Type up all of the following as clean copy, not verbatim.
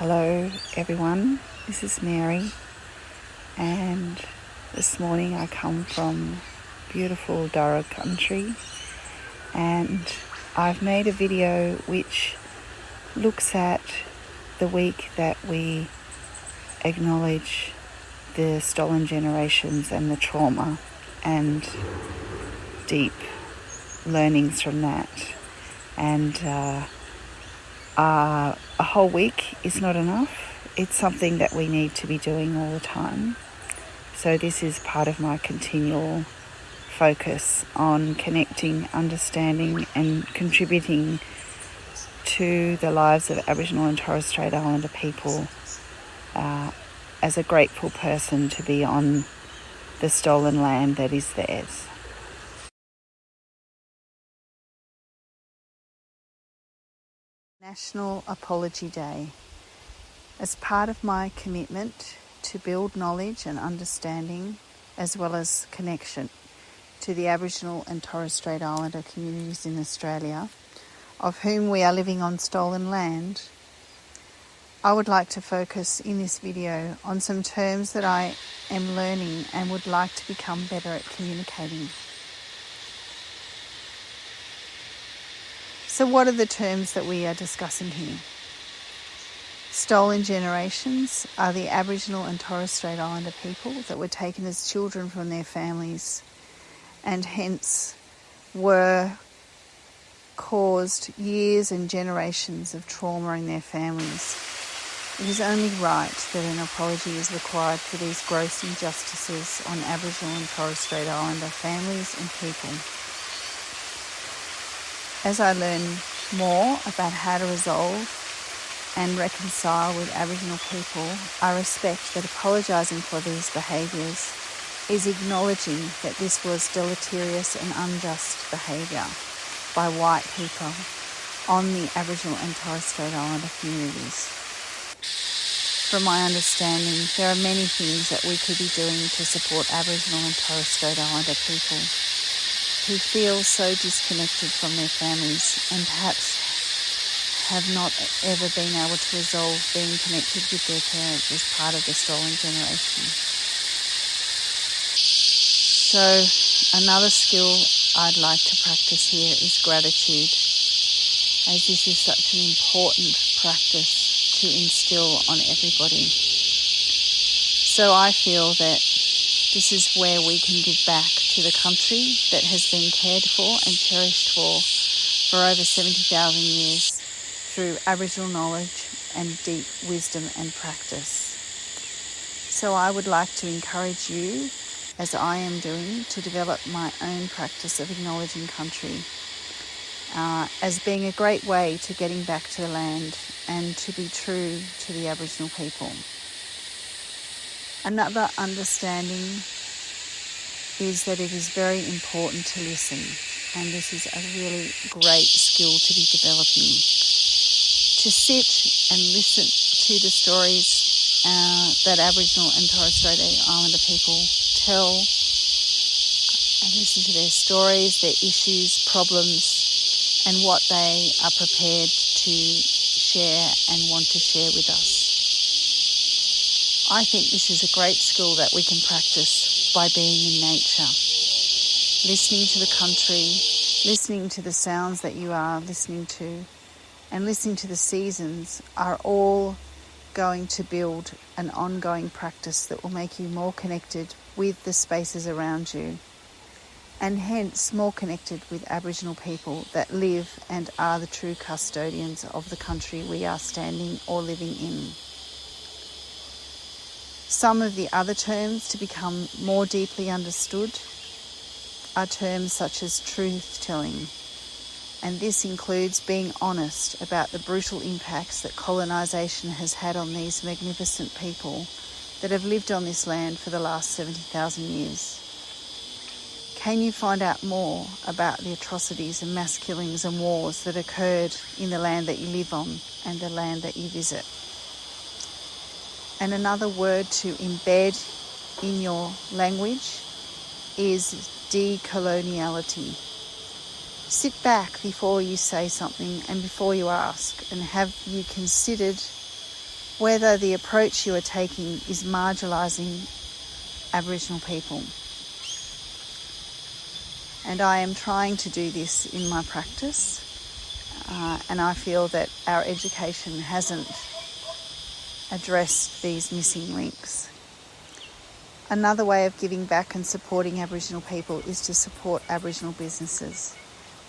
Hello everyone, this is Mary, and this morning I come from beautiful Dara country, and I've made a video which looks at the week that we acknowledge the stolen generations and the trauma and deep learnings from that. And a whole week is not enough. It's something that we need to be doing all the time. So this is part of my continual focus on connecting, understanding and contributing to the lives of Aboriginal and Torres Strait Islander people as a grateful person to be on the stolen land that is theirs. National Apology Day. As part of my commitment to build knowledge and understanding, as well as connection to the Aboriginal and Torres Strait Islander communities in Australia, of whom we are living on stolen land, I would like to focus in this video on some terms that I am learning and would like to become better at communicating. So what are the terms that we are discussing here? Stolen generations are the Aboriginal and Torres Strait Islander people that were taken as children from their families and hence were caused years and generations of trauma in their families. It is only right that an apology is required for these gross injustices on Aboriginal and Torres Strait Islander families and people. As I learn more about how to resolve and reconcile with Aboriginal people, I respect that apologising for these behaviours is acknowledging that this was deleterious and unjust behaviour by white people on the Aboriginal and Torres Strait Islander communities. From my understanding, there are many things that we could be doing to support Aboriginal and Torres Strait Islander people who feel so disconnected from their families and perhaps have not ever been able to resolve being connected with their parents as part of the stolen generation. So another skill I'd like to practice here is gratitude, as this is such an important practice to instill on everybody. So I feel that this is where we can give back to the country that has been cared for and cherished for over 70,000 years through Aboriginal knowledge and deep wisdom and practice. So I would like to encourage you, as I am doing, to develop my own practice of acknowledging country as being a great way to getting back to the land and to be true to the Aboriginal people. Another understanding is that it is very important to listen, and this is a really great skill to be developing. To sit and listen to the stories that Aboriginal and Torres Strait Islander people tell, and listen to their stories, their issues, problems, and what they are prepared to share and want to share with us. I think this is a great skill that we can practice by being in nature. Listening to the country, listening to the sounds that you are listening to, and listening to the seasons are all going to build an ongoing practice that will make you more connected with the spaces around you, and hence more connected with Aboriginal people that live and are the true custodians of the country we are standing or living in. Some of the other terms to become more deeply understood are terms such as truth-telling, and this includes being honest about the brutal impacts that colonisation has had on these magnificent people that have lived on this land for the last 70,000 years. Can you find out more about the atrocities and mass killings and wars that occurred in the land that you live on and the land that you visit? And another word to embed in your language is decoloniality. Sit back before you say something and before you ask, and have you considered whether the approach you are taking is marginalising Aboriginal people. And I am trying to do this in my practice, and I feel that our education hasn't addressed these missing links. Another way of giving back and supporting Aboriginal people is to support Aboriginal businesses.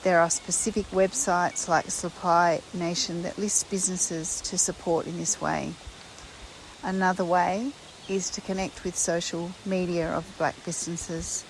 There are specific websites like Supply Nation that list businesses to support in this way. Another way is to connect with social media of Black businesses